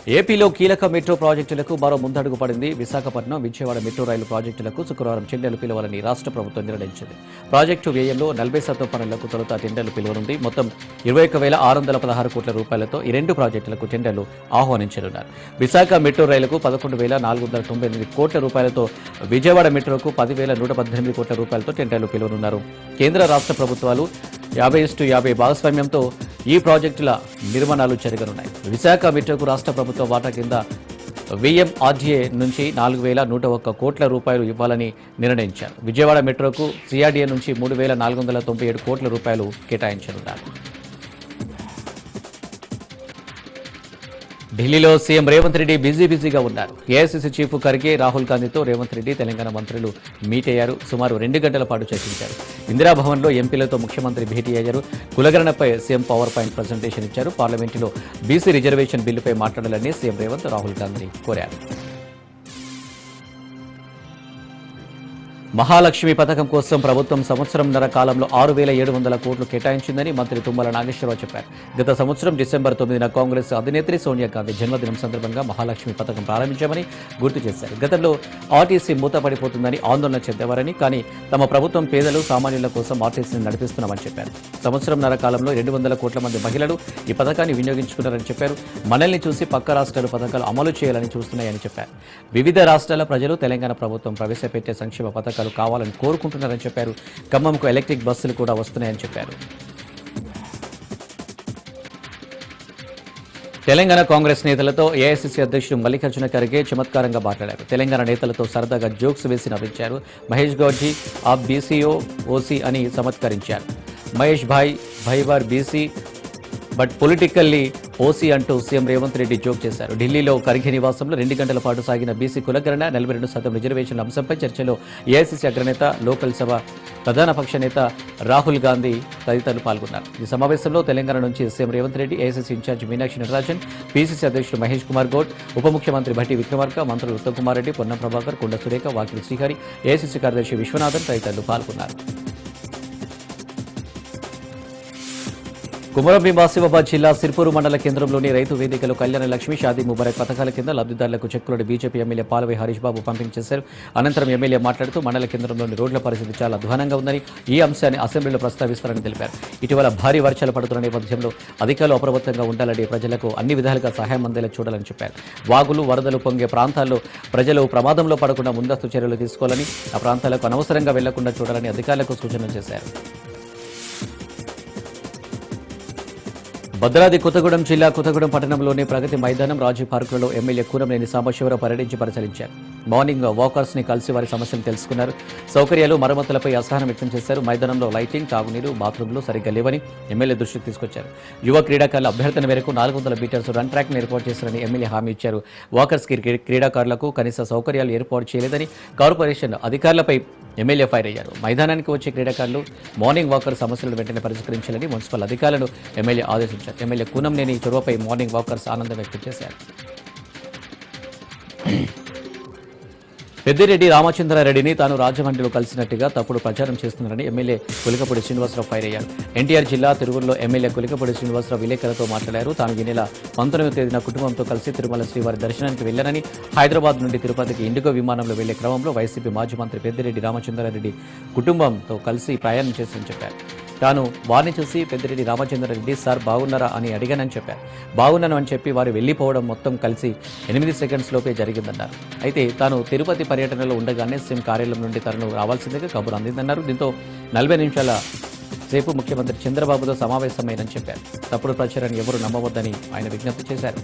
ఏపీలో కీలక మెట్రో ప్రాజెక్టులకు మరో ముందడుగు పడింది. విశాఖపట్నం, విజయవాడ మెట్రో రైలు ప్రాజెక్టులకు శుక్రవారం టెండర్లు పిలవాలని రాష్ట్ర ప్రభుత్వం నిర్ణయించింది. ప్రాజెక్టు వ్యయంలో 40% పనులకు తొలుత టెండర్లు పిలువనుంది. మొత్తం 21,616 కోట్ల రూపాయలతో ఈ రెండు ప్రాజెక్టులకు టెండర్లు ఆహ్వానించనున్నారు. విశాఖ మెట్రో రైలుకు 11,498 కోట్ల రూపాయలతో, విజయవాడ మెట్రోకు 10,118 కోట్ల రూపాయలతో టెండర్లు పిలువనున్నారు. కేంద్ర రాష్ట్ర ప్రభుత్వాలు 50:50 భాగస్వామ్యంతో ఈ ప్రాజెక్టుల నిర్మాణాలు జరగనున్నాయి. విశాఖ మెట్రోకు రాష్ట్ర ప్రభుత్వ వాటా కింద VMRDA నుంచి 4,101 కోట్ల రూపాయలు ఇవ్వాలని నిర్ణయించారు. విజయవాడ మెట్రోకు CRDA నుంచి 3,497 కోట్ల రూపాయలు కేటాయించనున్నారు. ఢిల్లీలో సీఎం రేవంత్ రెడ్డి బిజీగా ఉన్నారు. ఏఐసీసీ చీఫ్ ఖర్గే, రాహుల్ గాంధీతో రేవంత్ రెడ్డి, తెలంగాణ మంత్రులు మీట్ అయ్యారు. సుమారు 2 గంటల పాటు చర్చించారు. ఇందిరాభవన్లో ఎంపీలతో ముఖ్యమంత్రి భేటీ అయ్యారు. కులగణనపై సీఎం పవర్ పాయింట్ ప్రజెంటేషన్ ఇచ్చారు. పార్లమెంటులో బీసీ రిజర్వేషన్ బిల్లుపై మాట్లాడాలని సీఎం రేవంత్, రాహుల్ గాంధీ కోరారు. మహాలక్ష్మి పథకం కోసం ప్రభుత్వం సంవత్సరంన్నర కాలంలో 6,700 కోట్లు కేటాయించిందని మంత్రి తుమ్మల నాగేశ్వరరావు చెప్పారు. గత సంవత్సరం డిసెంబర్ 9న కాంగ్రెస్ అధినేత్రి సోనియా గాంధీ జన్మదినం సందర్భంగా మహాలక్ష్మి పథకం ప్రారంభించామని గుర్తు చేశారు. గతంలో ఆర్టీసీ మూతపడిపోతుందని ఆందోళన చెందేవారని, కానీ తమ ప్రభుత్వం పేదలు, సామాన్యుల కోసం ఆర్టీసీని నడిపిస్తున్నామని చెప్పారు. సంవత్సరంన్నర కాలంలో 200 కోట్ల మంది మహిళలు ఈ పథకాన్ని వినియోగించుకున్నారని చెప్పారు. మనల్ని చూసి పక్క రాష్ట్రాలు పథకాలు అమలు చేయాలని చూస్తున్నాయని చెప్పారు. వివిధ రాష్ట్రాల ప్రజలు తెలంగాణ ప్రభుత్వం ప్రవేశపెట్టే సంక్షేమ పథకాలు కావాలని కోరుకుంటున్నారని చెప్పారు. ఖమ్మంకు ఎలక్ట్రిక్ బస్సులు కూడా వస్తున్నాయని చెప్పారు. తెలంగాణ కాంగ్రెస్ నేతలతో ఏఐసీసీ అధ్యక్షుడు మల్లికార్జున ఖర్గే చమత్కారంగా మాట్లాడారు. తెలంగాణ నేతలతో సరదాగా జోక్స్ వేసి నవ్వించారు. మహేష్ గౌడ్జీ ఆ బీసీఓ ఓసీ అని చమత్కరించారు. మహేష్ భాయ్వార్ బీసీ బట్ పొలిటికల్లీ ఓసీ అంటూ సీఎం రేవంత్ రెడ్డి జోక్ చేశారు. ఢిల్లీలో ఖర్గే నివాసంలో 2 గంటల పాటు సాగిన బీసీ కులగణన, 42% రిజర్వేషన్ల అంశంపై చర్చలో ఏఐసీసీ అగ్రనేత, లోకల్ సభ ప్రధాన పక్ష నేత రాహుల్ గాంధీ తదితరులు పాల్గొన్నారు. ఈ సమావేశంలో తెలంగాణ నుంచి CM Revanth Reddy, AICC incharge Meenakshi Natarajan, PCC అధ్యక్షుడు మహేష్ కుమార్ గౌడ్, ఉప ముఖ్యమంత్రి భట్టి విక్రమార్క, మంత్రులు ఉత్తమ్ కుమార్ రెడ్డి, పొన్నం ప్రభాకర్, కొండ సురేఖ, వాకిలి శ్రీహరి, ఏఐసీసీ కార్యదర్శి విశ్వనాథన్ తదితరులు పాల్గొన్నారు. కుమరంభీం ఆసిఫాబాద్ జిల్లా సిర్పూరు మండల కేంద్రంలోని రైతు వేదికలో కళ్యాణ లక్ష్మి, షాదీ ముబారక్ పథకాల కింద లబ్ధిదారులకు చెక్కులను బీజేపీ ఎమ్మెల్యే పాలవై హరీష్ బాబు పంపిణీ చేశారు. అనంతరం ఎమ్మెల్యే మాట్లాడుతూ మండల కేంద్రంలోని రోడ్ల పరిస్థితి చాలా అధ్వానంగా ఉందని, ఈ అంశాన్ని అసెంబ్లీలో ప్రస్తావిస్తారని తెలిపారు. ఇటీవల భారీ వర్షాలు పడుతున్న నేపథ్యంలో అధికారులు అప్రమత్తంగా ఉండాలని, ప్రజలకు అన్ని విధాలుగా సహాయం అందేలా చూడాలని చెప్పారు. వాగులు, వరదలు పొంగే ప్రాంతాల్లో ప్రజలు ప్రమాదంలో పడకుండా ముందస్తు చర్యలు తీసుకోవాలని, ఆ ప్రాంతాలకు అనవసరంగా వెళ్లకుండా చూడాలని అధికారులకు సూచనలు చేశారు. భద్రాద్రి కొత్తగూడెం జిల్లా కొత్తగూడెం పట్టణంలోని ప్రగతి మైదానం, రాజీవ్ పార్కులలో ఎమ్మెల్యే కూనంనేని సాంబశివరావు పర్యటించి పరిశీలించారు. మార్నింగ్ వాకర్స్ ని కలిసి వారి సమస్యలు తెలుసుకున్నారు. సౌకర్యాలు, మరమ్మతులపై అసహనం వ్యక్తం చేశారు. మైదానంలో లైటింగ్, తాగునీరు, బాత్రూంలు సరిగ్గా లేవని ఎమ్మెల్యే దృష్టికి తీసుకొచ్చారు. యువ క్రీడాకారుల అభ్యర్థన మేరకు 400 మీటర్స్ రన్ ట్రాక్ ను ఏర్పాటు చేశారని ఎమ్మెల్యే హామీ ఇచ్చారు. వాకర్స్ క్రీడాకారులకు కనీస సౌకర్యాలు ఏర్పాటు చేయలేదని కార్పొరేషన్ అధికారులపై ఎమ్మెల్యే ఫైర్ అయ్యారు. మైదానానికి వచ్చే క్రీడాకారులు మార్నింగ్ వాకర్ సమస్యలను వెంటనే పరిష్కరించాలని మున్సిపల్ అధికారులను ఎమ్మెల్యే ఆదేశించారు. ఎమ్మెల్యే కూనంనేని చొరవపై మార్నింగ్ వాకర్స్ ఆనందం వ్యక్తం చేశారు. పెద్దిరెడ్డి రామచంద్రారెడ్డిని తాను రాజమండ్రిలో కలిసినట్టుగా తప్పుడు ప్రచారం చేస్తున్నారని ఎమ్మెల్యే కులికపూడి శ్రీనివాసరావు ఫైర్ అయ్యారు. ఎన్టీఆర్ జిల్లా తిరువురులో ఎమ్మెల్యే కులికపూడి శ్రీనివాసరావు విలేకరులతో మాట్లాడారు. తాను ఈ నెల 19వ తేదీన కుటుంబంతో కలిసి తిరుమల శ్రీవారి దర్శనానికి వెళ్లారని, హైదరాబాద్ నుండి తిరుపతికి ఇండిగో విమానంలో వెళ్లే క్రమంలో వైసీపీ మాజీ మంత్రి పెద్దిరెడ్డి రామచంద్రారెడ్డి కుటుంబంతో కలిసి ప్రయాణం చేశారని చెప్పారు. తాను వారిని చూసి పెద్దిరెడ్డి రామచంద్రారెడ్డి సార్ బాగున్నారా అని అడిగానని చెప్పారు. బాగున్నాను అని చెప్పి వారు వెళ్లిపోవడం మొత్తం కలిసి 8 సెకండ్స్ లోపే జరిగిందన్నారు. అయితే తాను తిరుపతి పర్యటనలో ఉండగానే సీఎం కార్యాలయం నుండి తనను రావాల్సిందిగా కబురు అందిందన్నారు. దీంతో 40 నిమిషాల సేపు ముఖ్యమంత్రి చంద్రబాబుతో సమావేశమైనని చెప్పారు. తప్పుడు ప్రచారాన్ని ఎవరూ నమ్మవద్దని ఆయన విజ్ఞప్తి చేశారు.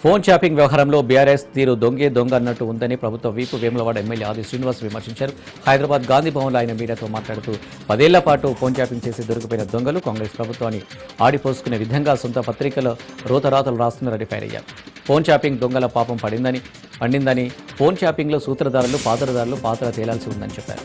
ఫోన్ ట్యాపింగ్ వ్యవహారంలో బీఆర్ఎస్ తీరు దొంగ అన్నట్టు ఉందని ప్రభుత్వ వీపు వేములవాడ ఎమ్మెల్యే ఆది శ్రీనివాస్ విమర్శించారు. హైదరాబాద్ గాంధీ భవన్లో ఆయన మీడియాతో మాట్లాడుతూ 10 ఏళ్ల పాటు ఫోన్ ట్యాపింగ్ చేసి దొరికిపోయిన దొంగలు కాంగ్రెస్ ప్రభుత్వాన్ని ఆడిపోసుకునే విధంగా సొంత పత్రికలో రోతరాతలు రాస్తున్నారని ఫైర్ అయ్యారు. ఫోన్ ట్యాపింగ్ దొంగల పాపం పండిందని, ఫోన్ ట్యాపింగ్లో సూత్రధారులు, పాత్రధారులు పాత్ర తేలాల్సి ఉందని చెప్పారు.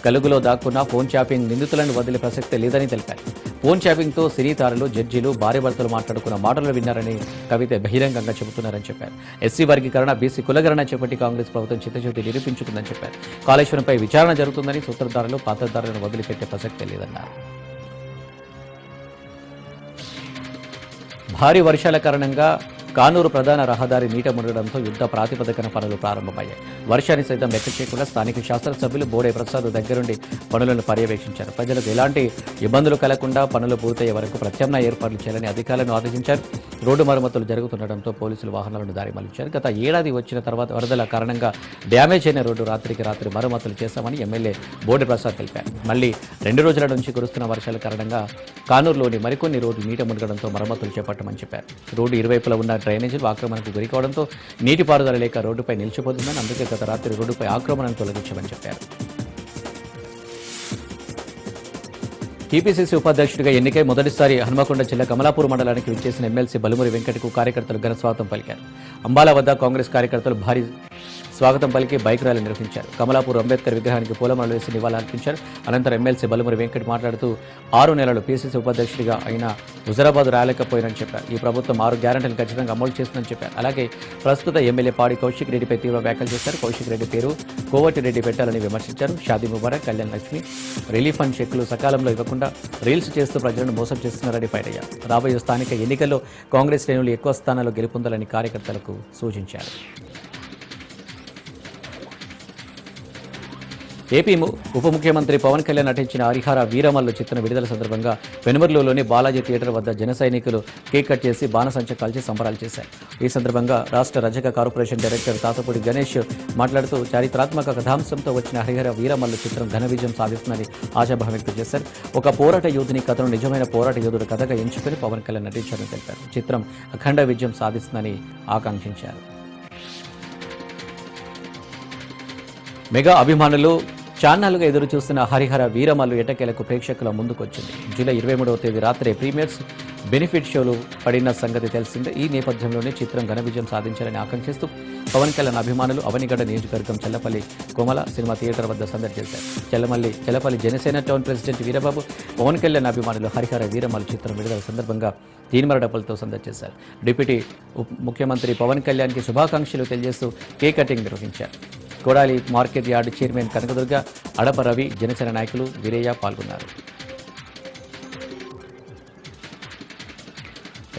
కలుగులో దాక్కున్న ఫోన్ ట్యాపింగ్ నిందితులను వదిలే ప్రసక్తే లేదని తెలిపారు. ఫోన్ ట్యాపింగ్తో సినీతారులు, జడ్జీలు భార్యాభర్తలు మాట్లాడుకున్న మాటలు విన్నారని కవిత బహిరంగంగా చెబుతున్నారని చెప్పారు. ఎస్సీ వర్గీకరణ, బీసీ కులగణన చేపట్టి కాంగ్రెస్ ప్రభుత్వం చిత్తశుద్ధి నిరూపించుకుందని చెప్పారు. కాళేశ్వరంపై విచారణ జరుగుతుందని, సూత్రధారులు, పాత్రధారులను వదిలిపెట్టే ప్రసక్తే లేదన్నారు. భారీ వర్షాల కారణంగా కానూరు ప్రధాన రహదారి నీట మునగడంతో యుద్ధ ప్రాతిపదికన పనులు ప్రారంభమయ్యాయి. వర్షాన్ని సైతం లెక్క చేయకుండా స్థానిక శాసనసభ్యులు బోడే ప్రసాద్ దగ్గరుండి పనులను పర్యవేక్షించారు. ప్రజలకు ఎలాంటి ఇబ్బందులు కలగకుండా పనులు పూర్తయ్యే వరకు ప్రత్యామ్నాయ ఏర్పాట్లు చేయాలని అధికారులను ఆదేశించారు. రోడ్డు మరమ్మతులు జరుగుతుండటంతో పోలీసులు వాహనాలను దారి మళ్లించారు. గత ఏడాది వచ్చిన తర్వాత వరదల కారణంగా డ్యామేజ్ అయిన రోడ్డు రాత్రికి రాత్రి మరమ్మతులు చేశామని ఎమ్మెల్యే బోడే ప్రసాద్ తెలిపారు. మళ్లీ 2 రోజుల నుంచి కురుస్తున్న వర్షాల కారణంగా కానూరులోని మరికొన్ని రోడ్లు నీట మునగడంతో మరమ్మతులు చేపట్టమని చెప్పారు. రోడ్డు ఇరువైపులా ఉన్న డ్రైనేజీలు ఆక్రమణకు గురికావడంతో నీటిపారుదల లేక రోడ్డుపై నిలిచిపోతుందని, అందుకే గత రాత్రి రోడ్డుపై ఆక్రమణను తొలగించమని చెప్పారు. టీపీసీసీ ఉపాధ్యక్షుడిగా ఎన్నికై మొదటిసారి హన్మకొండ జిల్లా కమలాపూర్ మండలానికి విచ్చేసిన ఎమ్మెల్సీ బలుమురి వెంకటకు కార్యకర్తలు ఘన స్వాగతం పలికారు. అంబాల వద్ద కాంగ్రెస్ కార్యకర్తలు భారీ స్వాగతం పలికి బైక్ ర్యాలీ నిర్వహించారు. కమలాపూర్ అంబేద్కర్ విగ్రహానికి పూలమాలలు వేసి నివాళులర్పించారు. అనంతరం ఎమ్మెల్సీ బలుమురి వెంకట్ మాట్లాడుతూ 6 నెలలు పీసీసీ ఉపాధ్యక్షుడిగా అయినా హుజరాబాద్ రాలేకపోయినని చెప్పారు. ఈ ప్రభుత్వం 6 గ్యారెంటీలు ఖచ్చితంగా అమలు చేస్తుందని చెప్పారు. అలాగే ప్రస్తుత ఎమ్మెల్యే పాడి కౌశిక్ రెడ్డిపై తీవ్ర వ్యాఖ్యలు చేశారు. కౌశిక్ రెడ్డి పేరు కోవటిరెడ్డి పెట్టాలని విమర్శించారు. షాదీ ముబారక్, కళ్యాణ్ లక్ష్మి రిలీఫ్ ఫండ్ చెక్కులు సకాలంలో ఇవ్వకుండా రీల్స్ చేస్తూ ప్రజలను మోసం చేస్తున్నారని ఫైర్ అయ్యారు. రాబోయే స్థానిక ఎన్నికల్లో కాంగ్రెస్ శ్రేణులు ఎక్కువ స్థానాల్లో గెలుపొందాలని కార్యకర్తలకు సూచించారు. ఏపీ ఉప ముఖ్యమంత్రి పవన్ కళ్యాణ్ నటించిన హరిహర వీరమల్లు చిత్రం విడుదల సందర్భంగా పెనుమర్లోని బాలాజీ థియేటర్ వద్ద జన సైనికులు కేక్ కట్ చేసి బాణసంచ కాల్చి సంబరాలు చేశారు. ఈ సందర్భంగా రాష్ట్ర రజక కార్పొరేషన్ డైరెక్టర్ తాతపూడి గణేష్ మాట్లాడుతూ చారిత్రాత్మక కథాంశంతో వచ్చిన హరిహర వీరమల్లు చిత్రం ఘన విజయం సాధిస్తుందని ఆశాభావం వ్యక్తం చేశారు. ఒక పోరాట యోధుని కథను నిజమైన పోరాట యోధుడు కథగా ఎంచుకుని పవన్ కళ్యాణ్ నటించారని తెలిపారు. చిత్రం అఖండ విజయం సాధిస్తుందని ఆకాంక్షించారు. మెగా అభిమానులు చాన్నాళ్లుగా ఎదురు చూస్తున్న హరిహర వీరమల్లు ఎటకేలకు ప్రేక్షకుల ముందుకొచ్చింది. జూలై 23వ తేదీ రాత్రి ప్రీమియర్స్ బెనిఫిట్ షోలు పడిన సంగతి తెలిసిందే. ఈ నేపథ్యంలోనే చిత్రం ఘన విజయం సాధించాలని ఆకాంక్షిస్తూ పవన్ కళ్యాణ్ అభిమానులు అవనిగడ్డ నియోజకవర్గం చెల్లపల్లి కోమల సినిమా థియేటర్ వద్ద సందడి చేశారు. చెల్లపల్లి జనసేన టౌన్ ప్రెసిడెంట్ వీరబాబు, పవన్ కళ్యాణ్ అభిమానులు హరిహర వీరమల్లు చిత్రం విడుదల సందర్భంగా తీన్మర డబ్బులతో సందడి చేశారు. డిప్యూటీ ముఖ్యమంత్రి పవన్ కళ్యాణ్కి శుభాకాంక్షలు తెలియజేస్తూ కేక్ కటింగ్ నిర్వహించారు. Kodali market yard chairman Kanakadurga, Adapa Ravi, Janasena నాయకులు వీరయ్య పాల్గొన్నారు.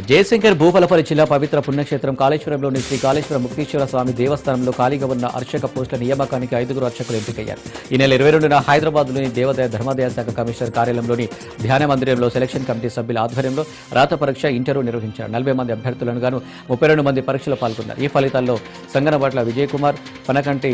జయశంకర్ భూపాలపల్లి జిల్లా పవిత్ర పుణ్యక్షేత్రం కాళేశ్వరంలోని శ్రీ కాళేశ్వర ముక్తీశ్వర స్వామి దేవస్థానంలో ఖాళీగా ఉన్న అర్చక పోస్టుల నియామకానికి 5 అర్చకులు ఎంపికయ్యారు. ఈ నెల 22న హైదరాబాద్లోని దేవాదాయ ధర్మాదాయ శాఖ కమిషనర్ కార్యాలయంలోని ధ్యాన మందిరంలో సెలక్షన్ కమిటీ సభ్యుల ఆధ్వర్యంలో రాత పరీక్ష, ఇంటర్వ్యూ నిర్వహించారు. 40 మంది అభ్యర్థులను గాను 32 మంది పరీక్షలో పాల్గొన్నారు. ఈ ఫలితాల్లో సంగనబాట్ల విజయ్ కుమార్, పనకంటి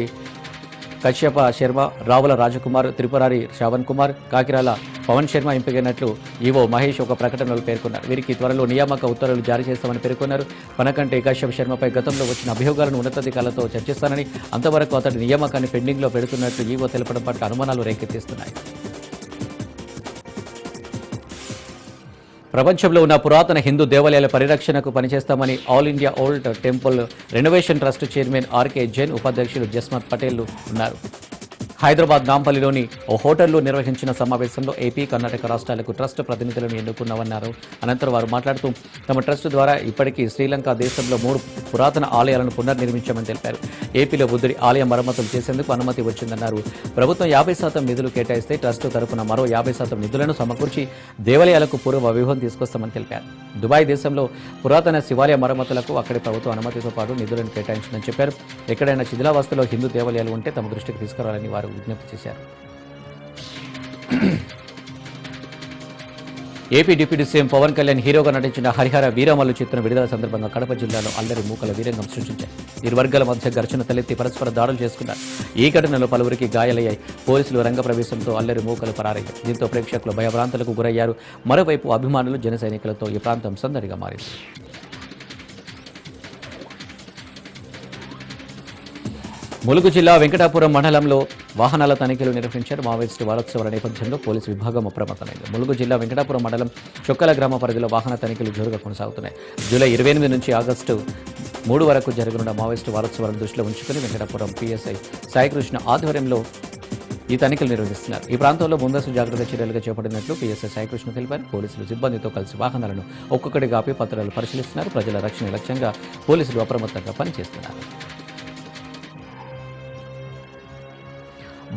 కశ్యప శర్మ, రావుల రాజకుమార్, త్రిపురారి శ్రవణ్ కుమార్, కాకిరాల పవన్ శర్మ ఎంపికైనట్లు ఈవో మహేష్ ఒక ప్రకటనలో పేర్కొన్నారు. వీరికి త్వరలో నియామక ఉత్తర్వులు జారీ చేస్తామని పేర్కొన్నారు. పనకంటి కశ్యప శర్మపై గతంలో వచ్చిన అభియోగాలను ఉన్నతాధికారులతో చర్చిస్తానని, అంతవరకు అతడి నియామకాన్ని పెండింగ్లో పెడుతున్నట్లు ఈవో తెలపడం పట్ల అనుమానాలు రేకెత్తిస్తున్నాయి. ప్రపంచంలో ఉన్న పురాతన హిందూ దేవాలయాల పరిరక్షణకు పనిచేస్తామని all India old temple renovation trust chairman R K Jain, ఉపాధ్యక్షులు జస్మత్ పటేల్ ఉన్నారు. హైదరాబాద్ నాంపల్లిలోని ఓ హోటల్లో నిర్వహించిన సమావేశంలో ఏపీ, కర్ణాటక రాష్ట్రాలకు ట్రస్ట్ ప్రతినిధులను ఎన్నుకున్నామన్నారు. అనంతరం వారు మాట్లాడుతూ తమ ట్రస్ట్ ద్వారా ఇప్పటికీ శ్రీలంక దేశంలో 3 పురాతన ఆలయాలను పునర్నిర్మించామని తెలిపారు. ఏపీలో బుద్ధుడి ఆలయ మరమ్మతులు చేసేందుకు అనుమతి వచ్చిందన్నారు. ప్రభుత్వం 50% నిధులు కేటాయిస్తే ట్రస్ట్ తరపున మరో 50% నిధులను సమకూర్చి దేవాలయాలకు పూర్వ వైభవం తీసుకొస్తామని తెలిపారు. దుబాయ్ దేశంలో పురాతన శివాలయ మరమ్మతులకు అక్కడి ప్రభుత్వం అనుమతితో పాటు నిధులను కేటాయించిందని చెప్పారు. ఎక్కడైనా శిథిలావస్థలో హిందూ దేవాలయాలు ఉంటే తమ దృష్టికి తీసుకురావాలని వారు విజ్ఞప్తి చేశారు. AP deputy CM Pawan Kalyan హీరోగా నటించిన హరిహర వీరమల్లు చిత్రం విడుదల సందర్భంగా కడప జిల్లాలో అల్లరి మూకల వీరంగం సృష్టించారు. ఇరు వర్గాల మధ్య ఘర్షణ తలెత్తి పరస్పర దాడులు చేసుకున్నారు. ఈ ఘటనలో పలువురికి గాయాలయ్యాయి. పోలీసులు రంగప్రవేశంతో అల్లరి మూకలు పరారయ్యారు. దీంతో ప్రేక్షకులు భయభ్రాంతులకు గురయ్యారు. మరోవైపు అభిమానులు, జన సైనికులతో ఈ ప్రాంతం సందడిగా మారింది. ములుగు జిల్లా వెంకటాపురం మండలంలో వాహనాల తనిఖీలు నిర్వహించారు. మావోయిస్టు వారోత్సవాల నేపథ్యంలో పోలీసు విభాగం అప్రమత్తమైంది. ములుగు జిల్లా వెంకటాపురం మండలం చొక్కల గ్రామ పరిధిలో వాహన తనిఖీలు జోరుగా కొనసాగుతున్నాయి. జూలై 28 నుంచి ఆగస్టు 3 వరకు జరగనున్న మావోయిస్టు వారోత్సవాలను దృష్టిలో ఉంచుకుని వెంకటాపురం పీఎస్ఐ సాయికృష్ణ ఆధ్వర్యంలో ఈ తనిఖీలు నిర్వహిస్తున్నారు. ఈ ప్రాంతంలో ముందస్తు జాగ్రత్త చర్యలుగా చేపట్టినట్లు పీఎస్ఐ సాయికృష్ణ తెలిపారు. పోలీసులు సిబ్బందితో కలిసి వాహనాలను ఒక్కొక్కటిగా ఆపి పత్రాలు పరిశీలిస్తున్నారు. ప్రజల రక్షణ లక్ష్యంగా పోలీసులు అప్రమత్తంగా పనిచేస్తున్నారు.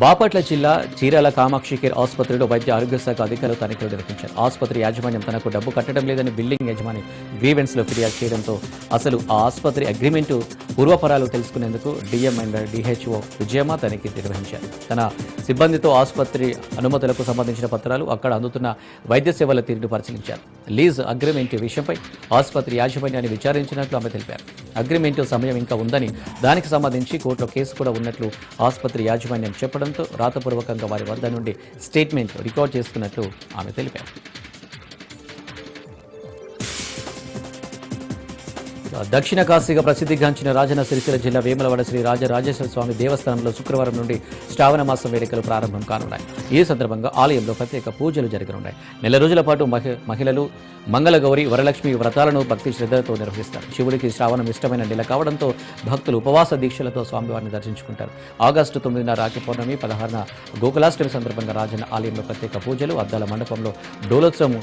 బాపట్ల జిల్లా చీరాల కామాక్షి కేర్ ఆసుపత్రిలో వైద్య ఆరోగ్య శాఖ అధికారులు తనిఖీలు నిర్వహించారు. ఆసుపత్రి యాజమాన్యం తనకు డబ్బు కట్టడం లేదని బిల్డింగ్ యజమాని గ్రీవెన్స్ లో ఫిర్యాదు చేయడంతో అసలు ఆ ఆసుపత్రి అగ్రిమెంటు పూర్వపరాలు తెలుసుకునేందుకు డిఎం అండ్ డిహెచ్ఓ విజయమ్మ తనిఖీ నిర్వహించారు. తన సిబ్బందితో ఆసుపత్రి అనుమతులకు సంబంధించిన పత్రాలు, అక్కడ అందుతున్న వైద్య సేవల తీరును పరిశీలించారు. లీజ్ అగ్రిమెంట్ విషయంపై ఆసుపత్రి యాజమాన్యాన్ని విచారించినట్లు ఆమె తెలిపారు. అగ్రిమెంటు సమయం ఇంకా ఉందని, దానికి సంబంధించి కోర్టులో కేసు కూడా ఉన్నట్లు ఆసుపత్రి యాజమాన్యం చెప్పడంతో రాతపూర్వకంగా వారి వద్ద నుండి స్టేట్మెంట్ రికార్డ్ చేసుకున్నట్లు ఆమె తెలిపారు. దక్షిణ కాశీగా ప్రసిద్ధిగాంచిన రాజన్న సిరిసిల్ల జిల్లా వేములవాడ శ్రీ రాజరాజేశ్వర స్వామి దేవస్థానంలో శుక్రవారం నుండి శ్రావణ మాసం వేడుకలు ప్రారంభం కానున్నాయి. ఈ సందర్భంగా ఆలయంలో ప్రత్యేక పూజలు జరగనున్నాయి. నెల రోజుల పాటు మహిళలు మంగళగౌరి, వరలక్ష్మి వ్రతాలను భక్తి శ్రద్ధలతో నిర్వహిస్తారు. శివుడికి శ్రావణం ఇష్టమైన నెల కావడంతో భక్తులు ఉపవాస దీక్షలతో స్వామివారిని దర్శించుకుంటారు. ఆగస్టు 9న రాఖీ పౌర్ణమి, 16న గోకులాష్టమి సందర్భంగా రాజన్న ఆలయంలో ప్రత్యేక పూజలు, అద్దాల మండపంలో డోలోత్సవం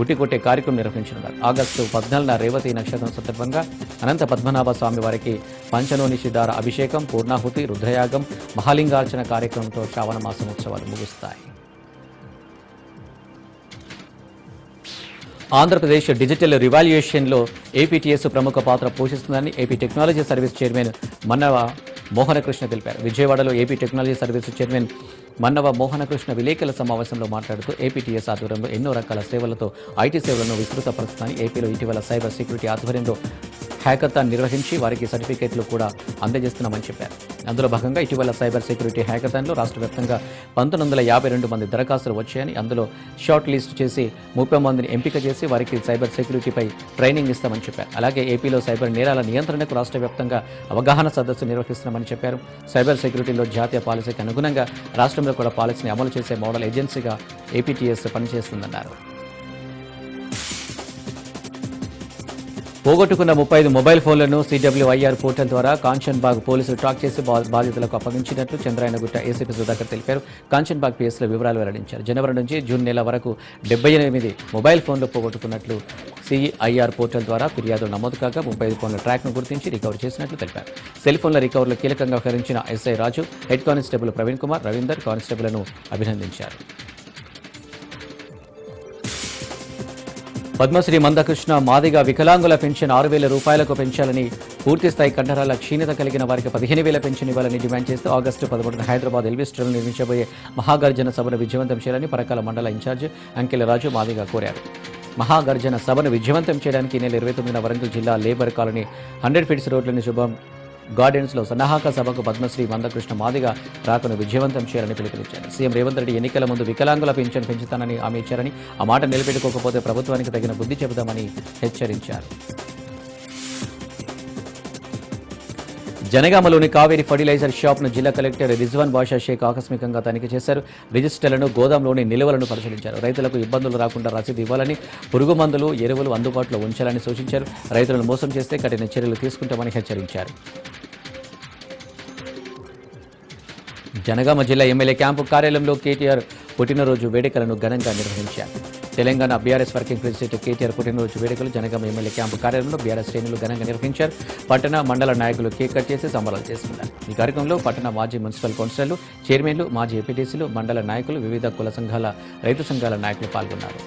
ఉట్టికొట్టే కార్యక్రమం నిర్వహించనున్నారు. ఆగస్టు 14న రేవతి నక్షత్రం సందర్భంగా అనంత పద్మనాభ స్వామి వారికి పంచనోనిషిదార అభిషేకం, పూర్ణాహుతి, రుద్రయాగం, మహాలింగార్చన కార్యక్రమంతో శ్రావణ మాసోత్సవాలు ముగుస్తాయి. ఆంధ్రప్రదేశ్ డిజిటల్ రివాల్యుయేషన్లో ఏపీటీఎస్ ప్రముఖ పాత్ర పోషిస్తుందని AP technology service chairman Mannava Mohana Krishna తెలిపారు. విజయవాడలో AP technology service chairman Mannava Mohana Krishna విలేకరుల సమావేశంలో మాట్లాడుతూ ఏపీటీఎస్ ఆధ్వర్యంలో ఎన్నో రకాల సేవలతో ఐటీ సేవలను విస్తృతపరుస్తుందని, ఏపీలో ఇటీవల సైబర్ సెక్యూరిటీ ఆధ్వర్యంలో హ్యాకథాన్ నిర్వహించి వారికి సర్టిఫికేట్లు కూడా అందజేస్తున్నామని చెప్పారు. అందులో భాగంగా ఇటీవల సైబర్ సెక్యూరిటీ హ్యాకథాన్లో రాష్ట్ర వ్యాప్తంగా 1952 మంది దరఖాస్తులు వచ్చాయని, అందులో షార్ట్ లిస్ట్ చేసి 30 మందిని ఎంపిక చేసి వారికి సైబర్ సెక్యూరిటీపై ట్రైనింగ్ ఇస్తామని చెప్పారు. అలాగే ఏపీలో సైబర్ నేరాల నియంత్రణకు రాష్ట్ర వ్యాప్తంగా అవగాహన సదస్సు నిర్వహిస్తున్నామని చెప్పారు. సైబర్ సెక్యూరిటీలో జాతీయ పాలసీకి అనుగుణంగా రాష్ట్రంలో కూడా పాలసీని అమలు చేసే మోడల్ ఏజెన్సీగా ఏపీటీఎస్ పనిచేస్తుందన్నారు. పోగొట్టుకున్న 35 మొబైల్ ఫోన్లను CWIR పోర్టల్ ద్వారా కాంచన్బాగ్ పోలీసులు ట్రాక్ చేసి బాధితులకు అప్పగించినట్లు చంద్రాయనగుట్ట ఏసీపీ సుధాకర్ తెలిపారు. కాంచన్బాగ్ పిఎస్ల వివరాలు వెల్లడించారు. జనవరి నుంచి జూన్ నెల వరకు 78 మొబైల్ ఫోన్లు పోగొట్టుకున్నట్లు CIR పోర్టల్ ద్వారా ఫిర్యాదులు నమోదు కాగా 35 ఫోన్ల ట్రాక్ను గుర్తించి రికవర్ చేసినట్లు తెలిపారు. సెల్ ఫోన్ల రికవరీలో కీలకంగా వ్యవహరించిన ఎస్ఐ రాజు, హెడ్ కానిస్టేబుల్ ప్రవీణ్ కుమార్, రవీందర్ కానిస్టేబుల్ను అభినందించారు. పద్మశ్రీ మందకృష్ణ మాదిగ వికలాంగుల పెన్షన్ 6,000 రూపాయలకు పెంచాలని, పూర్తిస్థాయి కండరాల క్షీణత కలిగిన వారికి 15,000 పెన్షన్ ఇవ్వాలని డిమాండ్ చేస్తూ ఆగస్టు 11న హైదరాబాద్ ఎల్బీస్టర్లో నిర్మించబోయే మహాగర్జన సభను విజయవంతం చేయాలని పరకాల మండల ఇన్ఛార్జ్ అంకెల రాజు మాదిగ కోరారు. మహాగర్జన సభను విజయవంతం చేయడానికి ఈ నెల 29న వరంగల్ జిల్లా లేబర్ కాలనీ 100 ఫీట్స్ రోడ్లోని శుభం గార్డెన్స్లో సన్నాహక సభకు పద్మశ్రీ మందకృష్ణ మాదిగ రాకను విజయవంతం చేయాలని పిలుపునిచ్చారు. సీఎం రేవంత్ రెడ్డి ఎన్నికల ముందు వికలాంగుల పెన్షన్ పెంచుతానని హామీ ఇచ్చారని, ఆ మాట నిలబెట్టుకోకపోతే ప్రభుత్వానికి తగిన బుద్ధి చెబుతామని హెచ్చరించారు. జనగామలోని కావేరీ ఫర్టిలైజర్ షాప్ను జిల్లా కలెక్టర్ రిజ్వాన్ బాషా షేక్ ఆకస్మికంగా తనిఖీ చేశారు. రిజిస్టర్లను, గోదాంలోని నిల్వలను పరిశీలించారు. రైతులకు ఇబ్బందులు రాకుండా రసీదు ఇవ్వాలని, పురుగు మందులు, ఎరువులు అందుబాటులో ఉంచాలని సూచించారు. రైతులను మోసం చేస్తే కఠిన చర్యలు తీసుకుంటామని హెచ్చరించారు. జనగామ జిల్లా ఎమ్మెల్యే క్యాంపు కార్యాలయంలో కేటీఆర్ పుట్టినరోజు వేడుకలను ఘనంగా నిర్వహించారు. Telangana BRS working president KTR పుట్టినరోజు వేడుకలు జనగామ ఎమ్మెల్యే క్యాంపు కార్యాలయంలో బీఆర్ఎస్ శ్రేణులు ఘనంగా నిర్వహించారు. పట్టణ, మండల నాయకులు కేక్ కట్ చేసి సంబరాలు చేసుకున్నారు. ఈ కార్యక్రమంలో పట్టణ మాజీ మున్సిపల్ కౌన్సిలర్లు, చైర్మన్లు, మాజీ ఎంపీటీసీలు, మండల నాయకులు, వివిధ కుల సంఘాల, రైతు సంఘాల నాయకులు పాల్గొన్నారు.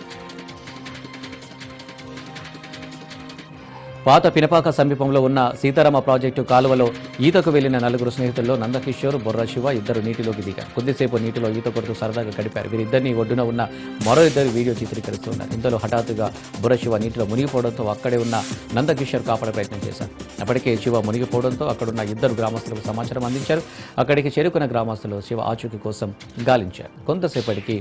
పాత పినపాక సమీపంలో ఉన్న సీతారామ ప్రాజెక్టు కాలువలో ఈతకు వెళ్లిన 4 స్నేహితుల్లో నందకిషోర్, బొర్రా శివ ఇద్దరు నీటిలోకి దిగారు. కొద్దిసేపు నీటిలో ఈత కొడుతూ సరదాగా గడిపారు. వీరిద్దరిని ఒడ్డున ఉన్న మరో ఇద్దరు వీడియో చిత్రీకరిస్తున్నారు. ఇంతలో హఠాత్తుగా బొర్రా శివ నీటిలో మునిగిపోవడంతో అక్కడే ఉన్న నందకిషోర్ కాపాడే ప్రయత్నం చేశారు. అప్పటికే శివ మునిగిపోవడంతో అక్కడున్న ఇద్దరు గ్రామస్తులకు సమాచారం అందించారు. అక్కడికి చేరుకున్న గ్రామస్తులు శివ ఆచూకీ కోసం గాలించారు. కొంతసేపటికి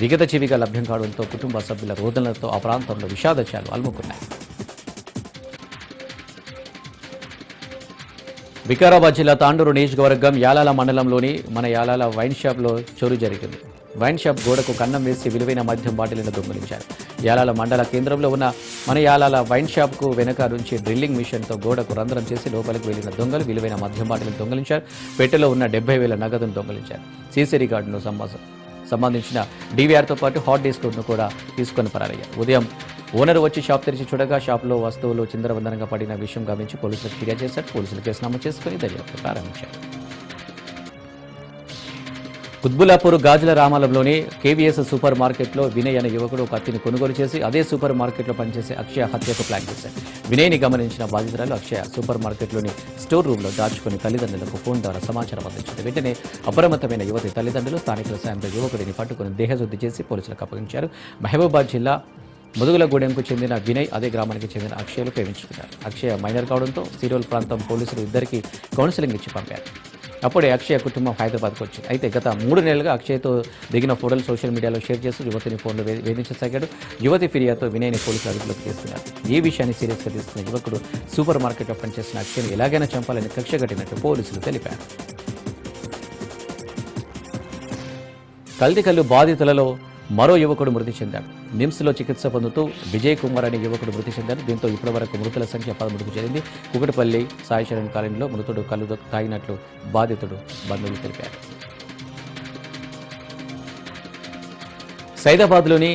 విగతజీవిగా లభ్యం కావడంతో కుటుంబ సభ్యుల రోదనలతో ఆ ప్రాంతంలో విషాదచాలు అలుముకున్నాయి. వికారాబాద్ జిల్లా తాండూరు నియోజకవర్గం యాలాల మండలంలోని మన యాలాల వైన్ షాప్లో చోరు జరిగింది. వైన్ షాప్ గోడకు కన్నం వేసి విలువైన మద్యం బాటిల్ను దొంగిలించారు. యాలాల మండల కేంద్రంలో ఉన్న మన యాలాల వైన్ షాప్కు వెనక నుంచి డ్రిల్లింగ్ మిషన్తో గోడకు రంధ్రం చేసి లోపలికి వెళ్లిన దొంగలు విలువైన మద్యం బాటిల్ను దొంగిలించారు. పెట్టెలో ఉన్న 70,000 నగదును దొంగిలించారు. సీసీ రికార్డును సంబంధించిన డీవీఆర్తో పాటు హార్డ్ డిస్క్ను కూడా తీసుకొని పరారయ్యారు. ఉదయం ఓనర్ వచ్చి షాప్ తెరిచి చూడగా షాప్లో వస్తువులు చిందరవందరంగా పడిన విషయం గమనించి పోలీసులకు ఫిర్యాదు చేశారు. పోలీసులు కేసు నమోదు చేసుకుని దర్యాప్తు ప్రారంభించారు. కుత్బులాపూర్ గాజుల రామాలంలోని కేవీఎస్ సూపర్ మార్కెట్లో వినయ్ అనే యువకుడు కత్తిని కొనుగోలు చేసి అదే సూపర్ మార్కెట్లో పనిచేసే అక్షయ హత్యకు ప్లాన్ చేశాడు. వినయ్ని గమనించిన బాధితురాలు అక్షయ సూపర్ మార్కెట్లోని స్టోర్ రూమ్లో దాచుకుని తల్లిదండ్రులకు ఫోన్ ద్వారా సమాచారం అందించింది. వెంటనే అప్రమత్తమైన యువతి తల్లిదండ్రులు స్థానికుల సాయంతో యువకుడిని పట్టుకుని దేహశుద్ధి చేసి పోలీసులకు అప్పగించారు. మహబూబాబాద్ జిల్లా ముదుగులగూడెంకు చెందిన వినయ్ అదే గ్రామానికి చెందిన అక్షయలు ప్రేమించుకున్నారు. అక్షయ మైనర్ కావడంతో సిరోల్ ప్రాంతం పోలీసులు ఇద్దరికి కౌన్సిలింగ్ ఇచ్చి పంపారు. అప్పుడే అక్షయ కుటుంబం హైదరాబాద్కు వచ్చింది. అయితే గత 3 నెలలుగా అక్షయ్తో దిగిన ఫోటోలు సోషల్ మీడియాలో షేర్ చేస్తూ యువతిని ఫోన్లో వేధించసాగాడు. యువతి ఫిర్యాదుతో వినయ్ని పోలీసులు అదుపులోకి తీసుకున్నారు. ఈ విషయాన్ని సీరియస్గా తీసుకున్న యువకుడు సూపర్ మార్కెట్లో పనిచేసిన అక్షయ్ను ఎలాగైనా చంపాలని కక్ష కట్టినట్టు పోలీసులు తెలిపారు. కల్తీ కల్లు బాధితులలో మరో యువకుడు మృతి చెందాడు. నిమ్స్లో చికిత్స పొందుతూ విజయ్ కుమార్ అనే యువకుడు మృతి చెందాడు. దీంతో ఇప్పటివరకు మృతుల సంఖ్య 13కు చేరింది. కుకటపల్లి సాయిశరణ్ కాలనీలో మృతుడు కళ్ళు తాగినట్లు బాధితుడు బంధువులు తెలిపారు. సైదాబాద్లోని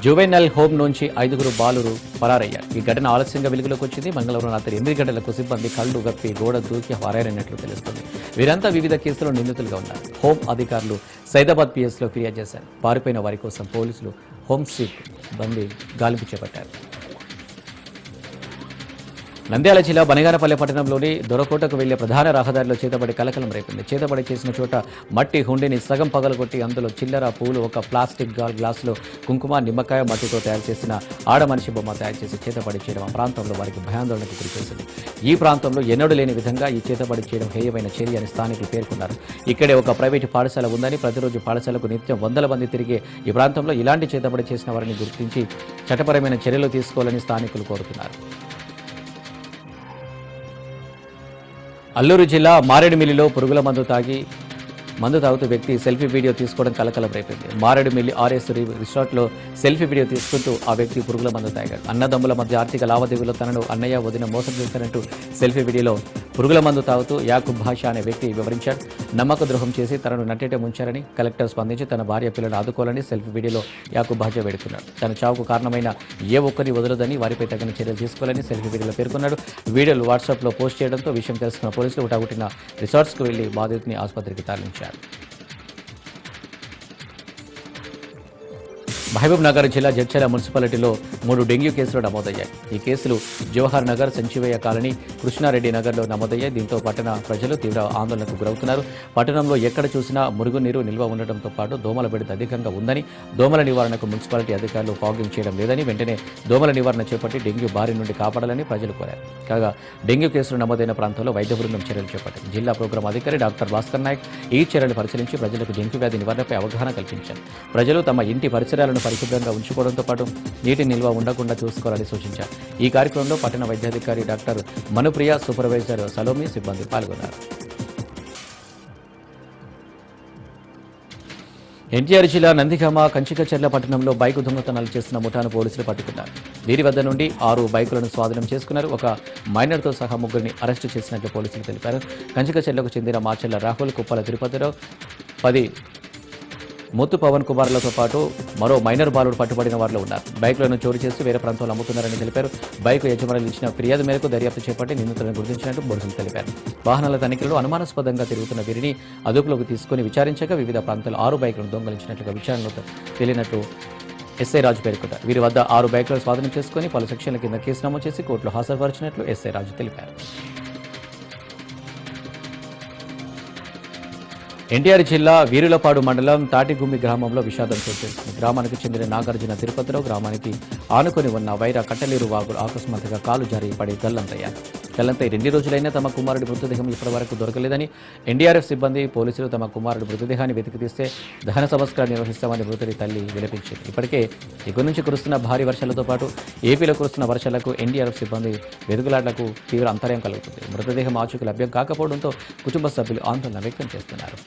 జువెనల్ హోమ్ నుంచి 5గురు బాలురు పరారయ్యారు. ఈ ఘటన ఆలస్యంగా వెలుగులోకి వచ్చింది. మంగళవారం రాత్రి 8 గంటలకు సిబ్బంది కళ్లు గప్పి గోడ దూకి పరారైనట్లు తెలుస్తుంది. వీరంతా వివిధ కేసుల్లో నిందితులుగా ఉన్నారు. హోం అధికారులు సైదాబాద్ పిఎస్లో ఫిర్యాదు చేశారు. పారిపోయిన వారి కోసం పోలీసులు హోంసీక్ బందీ గాలింపు చేపట్టారు. నంద్యాల జిల్లా బనగానపల్లె పట్టణంలోని దొరకోటకు వెళ్లే ప్రధాన రహదారిలో చేతబడి కలకలం రేపింది. చేతబడి చేసిన చోట మట్టి హుండీని సగం పగలగొట్టి అందులో చిల్లర, పూలు, ఒక ప్లాస్టిక్ గ్లాసులో కుంకుమ, నిమ్మకాయ, మట్టితో తయారు చేసిన ఆడమనిషి బొమ్మ తయారు చేసి చేతబడి చేయడం ఆ ప్రాంతంలో వారికి భయాందోళనకు గురిచేసింది. ఈ ప్రాంతంలో ఎన్నడూ లేని విధంగా ఈ చేతబడి చేయడం హేయమైన చర్య అని స్థానికులు పేర్కొన్నారు. ఇక్కడే ఒక ప్రైవేటు పాఠశాల ఉందని, ప్రతిరోజు పాఠశాలకు నిత్యం 100 మంది తిరిగే ఈ ప్రాంతంలో ఇలాంటి చేతబడి చేసిన వారిని గుర్తించి చట్టపరమైన చర్యలు తీసుకోవాలని స్థానికులు కోరుతున్నారు. అల్లూరు జిల్లా మారేడుమిల్లిలో పురుగుల మందు తాగుతూ వ్యక్తి సెల్ఫీ వీడియో తీసుకోవడం కలకలం రేపింది. మారేడుమిల్లి ఆర్ఎస్ రిసార్ట్లో సెల్ఫీ వీడియో తీసుకుంటూ ఆ వ్యక్తి పురుగుల మందు తాగాడు. అన్నదమ్ముల మధ్య ఆర్థిక లావాదేవీలో తనను అన్నయ్య వదిన మోసం చేశారంటూ సెల్ఫీ వీడియోలో పురుగుల మందు తాగుతూ యాకూబ్ భాషా అనే వ్యక్తి వివరించాడు. నమ్మక ద్రోహం చేసి తనను నట్టేట ముంచారని కలెక్టర్ స్పందించి తన భార్య పిల్లలను ఆదుకోవాలని సెల్ఫీ వీడియోలో యాకూబ్ భాషా వేడుకున్నాడు. తన చావుకు కారణమైన ఏ ఒక్కరిని వదలదని, వారిపై తగిన చర్యలు తీసుకోవాలని సెల్ఫీ వీడియోలో పేర్కొన్నాడు. వీడియోలు వాట్సాప్లో పోస్ట్ చేయడంతో విషయం తెలుసుకున్న పోలీసులు ఉటాగుట్టిన రిసార్ట్స్కు వెళ్లి బాధితుని ఆసుపత్రికి తరలించారు. మహబూబ్ నగర్ జిల్లా జడ్చర్ల మున్సిపాలిటీలో 3 డెంగ్యూ కేసులు నమోదయ్యాయి. ఈ కేసులు జవహర్ నగర్, సంచివయ్య కాలనీ, కృష్ణారెడ్డి నగర్లో నమోదయ్యాయి. దీంతో పట్టణ ప్రజలు తీవ్ర ఆందోళనకు గురవుతున్నారు. పట్టణంలో ఎక్కడ చూసినా మురుగునీరు నిల్వ ఉండటంతో పాటు దోమల బెడద అధికంగా ఉందని, దోమల నివారణకు మున్సిపాలిటీ అధికారులు ఫాగింగ్ చేయడం లేదని, వెంటనే దోమల నివారణ చేపట్టి డెంగ్యూ బారి నుండి కాపాడాలని ప్రజలు కోరారు. కాగా డెంగ్యూ కేసులు నమోదైన ప్రాంతంలో వైద్య బృందం చర్యలు చేపట్టింది. జిల్లా ప్రోగ్రాం అధికారి డాక్టర్ భాస్కర్ నాయక్ ఈ చర్యలు పరిశీలించి ప్రజలకు డెంగ్యూ వ్యాధి నివారణపై అవగాహన కల్పించారు. ప్రజలు తమ ఇంటి పరిసరాలను పరిశుభ్రంగా ఉంచుకోవడంతో పాటు నీటి నిల్వ ఉండకుండా చూసుకోవాలని సూచించారు. ఈ కార్యక్రమంలో పట్టణ వైద్యాధికారి డాక్టర్ మనుప్రియ, సూపర్వైజర్ సలోమి సిబ్బంది పాల్గొన్నారు. ఎన్టీఆర్ జిల్లా నందిగామ కంచికచర్ల పట్టణంలో బైకు దొంగతనాలు చేస్తున్న ముఠాను పోలీసులు పట్టుకున్నారు. వీరి వద్ద నుండి 6 బైకులను స్వాధీనం చేసుకున్నారు. ఒక మైనర్తో సహా 3 అరెస్టు చేసినట్లు పోలీసులు తెలిపారు. కంచికచర్లకు చెందిన మాచెల్ల రాహుల్, కుప్పల తిరుపతిరావు, 10 ముత్తు పవన్ కుమార్లతో పాటు మరో మైనర్ బాలుడు పట్టుబడిన వారిలో ఉన్నారు. బైకులను చోరీ చేసి వేరే ప్రాంతాల్లో అమ్ముతున్నారని తెలిపారు. బైకు యజమానులు ఇచ్చిన ఫిర్యాదు మేరకు దర్యాప్తు చేపట్టి నిందితులను గుర్తించినట్టు పోలీసులు తెలిపారు. వాహనాల తనిఖీలో అనుమానాస్పదంగా తిరుగుతున్న వీరిని అదుపులోకి తీసుకుని విచారించగా వివిధ ప్రాంతాల్లో 6 బైకులను దొంగలించినట్లుగా విచారణలో తేలినట్టు ఎస్ఐ రాజు పేర్కొన్నారు. వీరి వద్ద 6 బైకులను స్వాధీనం చేసుకుని పలు సెక్షన్ల కింద కేసు నమోదు చేసి కోర్టులో హాజరుపరిచినట్లు ఎస్ఐ రాజు తెలిపారు. ఎన్టీఆర్ జిల్లా వీరులపాడు మండలం తాటిగుమ్మి గ్రామంలో విషాదం చోటు చేసుకుంది. గ్రామానికి చెందిన నాగార్జున తిరుపతిరావు గ్రామానికి ఆనుకొని ఉన్న వైరా కట్టలేరు వాగులు ఆకస్మాత్తుగా కాలు జారి పడి గల్లంతయ్యారు. గల్లంతై 2 రోజులైనా తమ కుమారుడి మృతదేహం ఇప్పటివరకు దొరకలేదని ఎన్డీఆర్ఎఫ్ సిబ్బంది, పోలీసులు తమ కుమారుడి మృతదేహాన్ని వెతికి తీస్తే దహన సంస్కారం నిర్వహిస్తామని మృతుడి తల్లి విలపించింది. ఇప్పటికే దిగువ నుంచి కురుస్తున్న భారీ వర్షాలతో పాటు ఏపీలో కురుస్తున్న వర్షాలకు ఎన్డీఆర్ఎఫ్ సిబ్బంది వెతుకులాటలకు తీవ్ర అంతరాయం కలుగుతుంది. మృతదేహం ఆచూకీ లభ్యం కాకపోవడంతో కుటుంబ సభ్యులు ఆందోళన వ్యక్తం చేస్తున్నారు.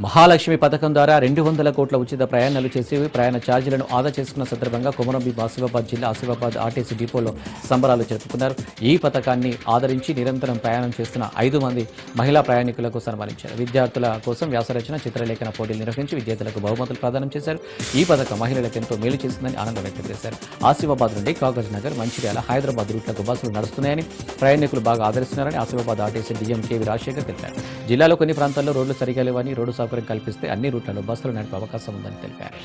మహాలక్ష్మి పథకం ద్వారా 200 కోట్ల ఉచిత ప్రయాణాలు చేసి ప్రయాణ ఛార్జీలను ఆదా చేసుకున్న సందర్భంగా కొమరంభీం ఆసిఫాబాద్ జిల్లా ఆసిఫాబాద్ ఆర్టీసీ డిపోలో సంబరాలు జరుపుకున్నారు. ఈ పథకాన్ని ఆదరించి నిరంతరం ప్రయాణం చేస్తున్న 5 మంది మహిళా ప్రయాణికులకు సన్మానించారు. విద్యార్థుల కోసం వ్యాసరచన, చిత్రలేఖన పోటీలు నిర్వహించి విద్యార్థులకు బహుమతులు ప్రదానం చేశారు. ఈ పథకం మహిళలకు ఎంతో మేలు చేసిందని ఆనందం వ్యక్తం చేశారు. ఆసిఫాబాద్ నుండి కాగజ్ నగర్, మంచిర్యాల, హైదరాబాద్ రూట్లకు బస్సులు నడుస్తున్నాయని, ప్రయాణికులు బాగా ఆదరిస్తున్నారని Asifabad RTC DM KV Rajasekhar తెలిపారు. జిల్లాలో కొన్ని ప్రాంతాల్లో రోడ్లు సరిగా లేవని, రోడ్డు సౌకర్యం కల్పిస్తే అన్ని రూట్లలో బస్సులు నడిపే అవకాశం ఉందని తెలిపారు.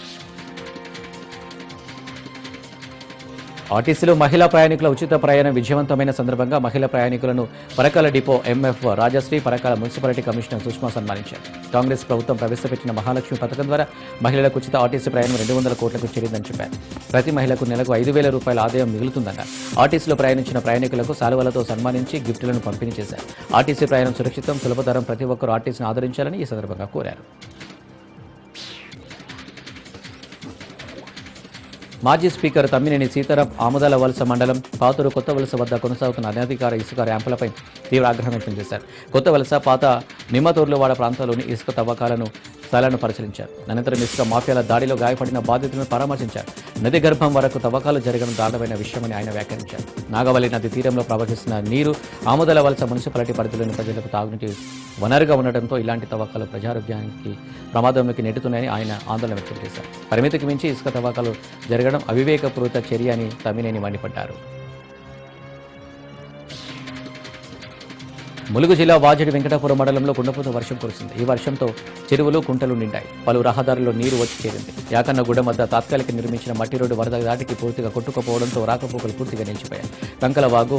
ఆర్టీసీలో మహిళా ప్రయాణికుల ఉచిత ప్రయాణం విజయవంతమైన సందర్భంగా మహిళా ప్రయాణికులను Parakal depot M F Rajashri, Parakal municipality commissioner Sushma సన్మానించారు. కాంగ్రెస్ ప్రభుత్వం ప్రవేశపెట్టిన మహాలక్ష్మి పథకం ద్వారా మహిళలకు ఉచిత ఆర్టీసీ ప్రయాణం 200 కోట్లకు చేరిందని చెప్పారు. ప్రతి మహిళకు నెలకు 5,000 రూపాయల ఆదాయం మిగులుతుందన్నారు. ఆర్టీసీలో ప్రయాణించిన ప్రయాణికులకు శాలువలతో సన్మానించి గిఫ్టులను పంపిణీ చేశారు. ఆర్టీసీ ప్రయాణం సురక్షితం, సులభతరం, ప్రతి ఒక్కరూ ఆర్టీసీని ఆదరించాలని ఈ సందర్భంగా కోరారు. మాజీ స్పీకర్ తమ్మినేని సీతారాం ఆమదాల వలస మండలం పాతూరు కొత్త వలస వద్ద కొనసాగుతున్న అనధికార ఇసుక ర్యాంపులపై తీవ్ర ఆగ్రహం వ్యక్తం చేశారు. కొత్త వలస, పాత నిమ్మతోర్లువాడ ప్రాంతాల్లోని ఇసుక తవ్వకాలను స్థలాలను పరిశీలించారు. అనంతరం ఇసుక మాఫియాల దాడిలో గాయపడిన బాధితులను పరామర్శించారు. నది గర్భం వరకు తవ్వకాలు జరగడం దారుణమైన విషయమని ఆయన వ్యాఖ్యానించారు. నాగవల్లి నది తీరంలో ప్రవహిస్తున్న నీరు ఆమదాల వలస మున్సిపాలిటీ పరిధిలోని ప్రజలకు తాగునీటి వనరుగా ఉండటంతో ఇలాంటి తవ్వకాలు ప్రజారోగ్యానికి ప్రమాదంలోకి నెట్టుతున్నాయని ఆయన ఆందోళన వ్యక్తం చేశారు. పరిమితికి మించి ఇసుక తవ్వకాలు జరగడం అవివేకపూరిత చర్య అని తమ్మినేని మండిపడ్డారు. ములుగు జిల్లా వాజేడు వెంకటాపురం మండలంలో కుండపోత వర్షం కురిసింది. ఈ వర్షంతో చెరువులు, కుంటలు నిండాయి. పలు రహదారుల్లో నీరు వచ్చి చేరింది. యాకన్నగూడెం వద్ద తాత్కాలిక నిర్మించిన మట్టి రోడ్డు వరద దాటికి పూర్తిగా కొట్టుకుపోవడంతో రాకపోకలు పూర్తిగా నిలిచిపోయాయి. కంకల వాగు,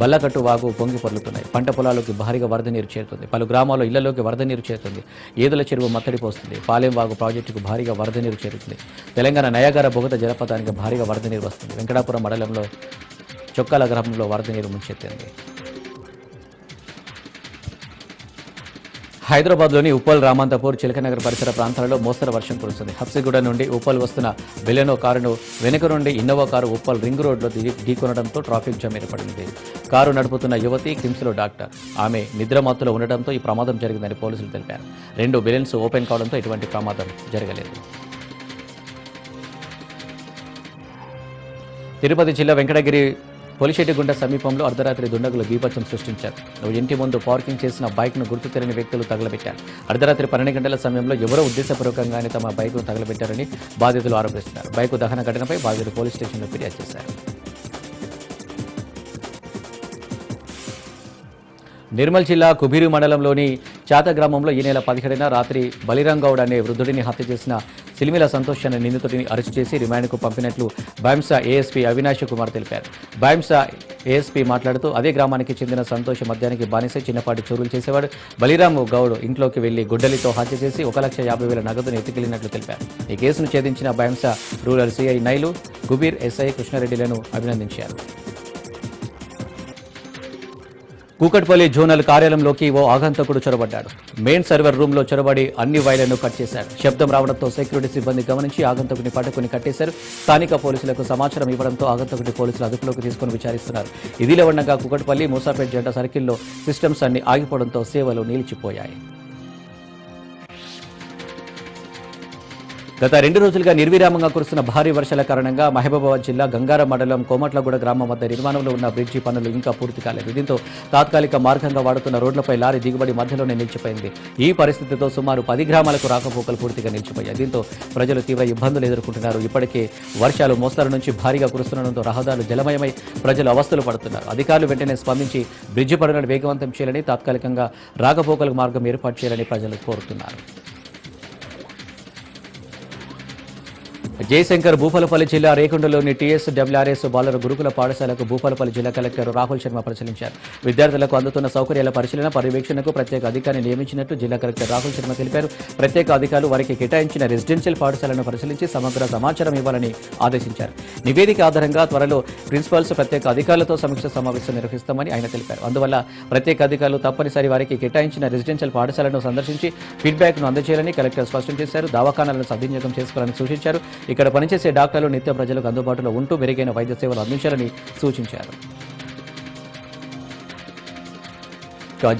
బల్లకట్టు వాగు పొంగి పొర్లుతున్నాయి. పంట పొలాలకు భారీగా వరద నీరు చేరుతుంది. పలు గ్రామాల్లో ఇళ్లలోకి వరద నీరు చేరుతుంది. ఏదుల చెరువు మత్తడి పోస్తుంది. పాలెం వాగు ప్రాజెక్టుకు భారీగా వరద నీరు చేరుతుంది. తెలంగాణ నయాగర బొగత జలపాతానికి భారీగా వరద నీరు వస్తుంది. వెంకటాపురం మండలంలో చొక్కాల గ్రామంలో వరద నీరు ముంచెత్తింది. హైదరాబాద్లోని ఉప్పల్, రామంతపూర్, చిలకనగర్ పరిసర ప్రాంతాలలో మోస్తరు వర్షం కురుస్తుంది. హబ్సిగూడ నుండి ఉప్పల్ వస్తున్న బెలెనో కారును వెనుక నుండి ఇన్నోవా కారు ఉప్పల్ రింగ్ రోడ్లో ఢీకొనడంతో ట్రాఫిక్ జామ్ ఏర్పడింది. కారు నడుపుతున్న యువతి కిమ్స్లో డాక్టర్. ఆమె నిద్రమత్తులో ఉండడంతో ఈ ప్రమాదం జరిగిందని పోలీసులు తెలిపారు. 2 బెలెన్స్ ఓపెన్ కావడంతో ఎటువంటి ప్రమాదం జరగలేదు. తిరుపతి జిల్లా వెంకటగిరి పొలిశెట్టిగుంట సమీపంలో అర్ధరాత్రి దుండగులు బీభత్సం సృష్టించారు. ఇంటి ముందు పార్కింగ్ చేసిన బైక్ను గుర్తు తెలియని వ్యక్తులు తగలబెట్టారు. అర్ధరాత్రి 12 గంటల సమయంలో ఎవరో ఉద్దేశపూర్వకంగానే తమ బైక్ను తగలబెట్టారని బాధితులు ఆరోపిస్తున్నారు. బైకు దహన ఘటనపై బాధితులు పోలీస్ స్టేషన్లో ఫిర్యాదు చేశారు. నిర్మల్ జిల్లా కుబీరు మండలంలోని చాత గ్రామంలో ఈ నెల 17న రాత్రి బలిరంగౌడ్ అనే వృద్ధుడిని హత్య చేసిన సిలిమిల సంతోష్ అనే నిందితుడిని అరెస్టు చేసి రిమాండ్కు పంపినట్లు బైంసా ఏఎస్పీ అవినాష్ కుమార్ తెలిపారు. బైంసా ఏఎస్పీ మాట్లాడుతూ అదే గ్రామానికి చెందిన సంతోష్ మద్యానికి బానిసై చిన్నపాటి చోరులు చేసేవాడు. బలిరామ్ గౌడ్ ఇంట్లోకి వెళ్లి గుడ్డలితో హత్య చేసి 1,50,000 నగదును ఎత్తుకెళ్లినట్లు తెలిపారు. ఈ కేసును ఛేదించిన Bhainsa rural CI Nailu, Gubir SI కృష్ణారెడ్డిలను అభినందించారు. కూకట్పల్లి జోనల్ కార్యాలయంలోకి ఓ ఆగంతకుడు చొరబడ్డాడు. మెయిన్ సర్వర్ రూమ్లో చొరబడి అన్ని వైర్లను కట్ చేశాడు. శబ్దం రావడంతో సెక్యూరిటీ సిబ్బంది గమనించి ఆగంతకుడిని పట్టుకుని కట్టేశారు. స్థానిక పోలీసులకు సమాచారం ఇవ్వడంతో ఆగంతకుడిని పోలీసులు అదుపులోకి తీసుకుని విచారిస్తున్నారు. ఇదిలా ఉండగా కూకట్పల్లి మూసాపేట్ జంట సర్కిల్లో సిస్టమ్స్ అన్ని ఆగిపోవడంతో సేవలు నిలిచిపోయాయి. గత 2 రోజులుగా నిర్విరామంగా కురుస్తున్న భారీ వర్షాల కారణంగా మహబూబాబాద్ జిల్లా గంగారం మండలం కోమట్లగూడ గ్రామం వద్ద నిర్మాణంలో ఉన్న బ్రిడ్జి పనులు ఇంకా పూర్తి కాలేదు. దీంతో తాత్కాలిక మార్గంగా వాడుతున్న రోడ్లపై లారీ దిగుబడి మధ్యలోనే నిలిచిపోయింది. ఈ పరిస్థితితో సుమారు 10 గ్రామాలకు రాకపోకలు పూర్తిగా నిలిచిపోయాయి. దీంతో ప్రజలు తీవ్ర ఇబ్బందులు ఎదుర్కొంటున్నారు. ఇప్పటికే వర్షాలు మోస్తరు నుంచి భారీగా కురుస్తుండడంతో రహదారులు జలమయమై ప్రజలు అవస్థలు పడుతున్నారు. అధికారులు వెంటనే స్పందించి బ్రిడ్జి పనులను వేగవంతం చేయాలని, తాత్కాలికంగా రాకపోకలకు మార్గం ఏర్పాటు చేయాలని ప్రజలు కోరుతున్నారు. జయశంకర్ భూపాలపల్లి జిల్లా రేకొండలోని టీఎస్డబ్ల్యూఆర్ఎస్ బాలుర గురుకుల పాఠశాలకు భూపాలపల్లి జిల్లా కలెక్టర్ రాహుల్ శర్మ పరిశీలించారు. విద్యార్థులకు అందుతున్న సౌకర్యాల పరిశీలన, పర్యవేక్షణకు ప్రత్యేక అధికారిని నియమించినట్టు జిల్లా కలెక్టర్ రాహుల్ శర్మ తెలిపారు. ప్రత్యేక అధికారులు వారికి కేటాయించిన రెసిడెన్షియల్ పాఠశాలను పరిశీలించి సమగ్ర సమాచారం ఇవ్వాలని ఆదేశించారు. నివేదిక ఆధారంగా త్వరలో ప్రిన్సిపల్స్, ప్రత్యేక అధికారులతో సమీక్ష సమావేశం నిర్వహిస్తామని ఆయన తెలిపారు. అందువల్ల ప్రత్యేక అధికారులు తప్పనిసరి వారికి కేటాయించిన రెసిడెన్షియల్ పాఠశాలను సందర్శించి ఫీడ్బ్యాక్ను అందజేయాలని కలెక్టర్ స్పష్టం చేశారు. దవాఖానాలను సద్వినియోగం చేసుకోవాలని సూచించారు. ఇక్కడ పనిచేసే డాక్టర్లు నిత్య ప్రజలకు అందుబాటులో ఉంటూ మెరుగైన వైద్య సేవలు అందించాలని సూచించారు.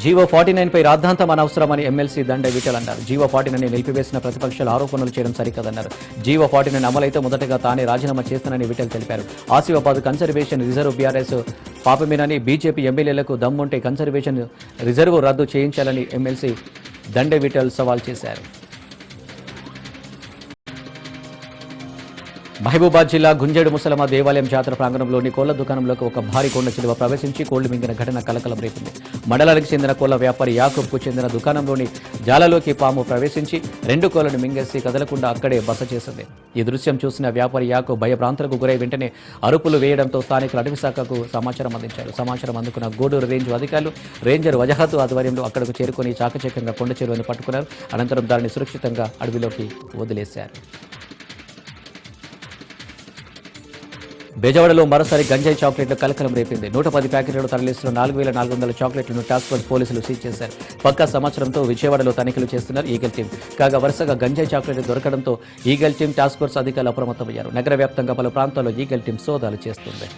జీవో 49 పై రాద్ధాంతం అనవసరమని ఎమ్మెల్సీ దండే విఠల్ అన్నారు. జీవో 49 నిలిపివేసిన ప్రతిపక్షాలు ఆరోపణలు చేయడం సరికాదన్నారు. జీవో 49 అమలైతే మొదటగా తానే రాజీనామా చేస్తానని విఠల్ తెలిపారు. ఆసిఫాబాద్ కన్సర్వేషన్ రిజర్వ్ బీఆర్ఎస్ పాపమేనని బీజేపీ ఎమ్మెల్యేలకు దమ్ముంటే కన్సర్వేషన్ రిజర్వ్ రద్దు చేయించాలని ఎమ్మెల్సీ దండే విఠల్ సవాల్ చేశారు. మహబూబాద్ జిల్లా గుంజేడు ముసలమ్మ దేవాలయం జాతర ప్రాంగణంలోని కోళ్ల దుకాణంలోకి ఒక భారీ కొండ చిలువ ప్రవేశించి కోళ్లు మింగిన ఘటన కలకలం రేపింది. మండలానికి చెందిన కోళ్ల వ్యాపారి యాకూబ్కు చెందిన దుకాణంలోని జాలలోకి పాము ప్రవేశించి 2 కోళ్లను మింగేసి కదలకుండా అక్కడే బస చేసింది. ఈ దృశ్యం చూసిన వ్యాపారి యాకూబ్ భయభ్రాంతులకు గురై వెంటనే అరుపులు వేయడంతో స్థానికులు అటవీశాఖకు సమాచారం అందించారు. సమాచారం అందుకున్న గూడూరు రేంజ్ అధికారులు రేంజర్ వజహత్ ఆధ్వర్యంలో అక్కడకు చేరుకుని చాకచక్యంగా కొండ చెరువుని పట్టుకున్నారు. అనంతరం దానిని సురక్షితంగా అడవిలోకి వదిలేశారు. బెజవాడలో మరోసారి గంజాయి చాక్లెట్లు కలకలం రేపింది. 110 ప్యాకెట్లను తరలిస్తున్న 4,400 చాక్లెట్లను టాస్క్ ఫోర్స్ పోలీసులు సీజ్ చేశారు. పక్కా సమాచారంతో విజయవాడలో తనిఖీలు చేస్తున్నారు ఈగల్ టీం. కాగా వరుసగా గంజాయి చాక్లెట్లు దొరకడంతో ఈగల్ టీం టాస్క్ ఫోర్స్ అధికారులు అప్రమత్తమయ్యారు. నగర వ్యాప్తంగా పలు ప్రాంతాల్లో ఈగల్ టీం సోదాలు చేస్తుంది.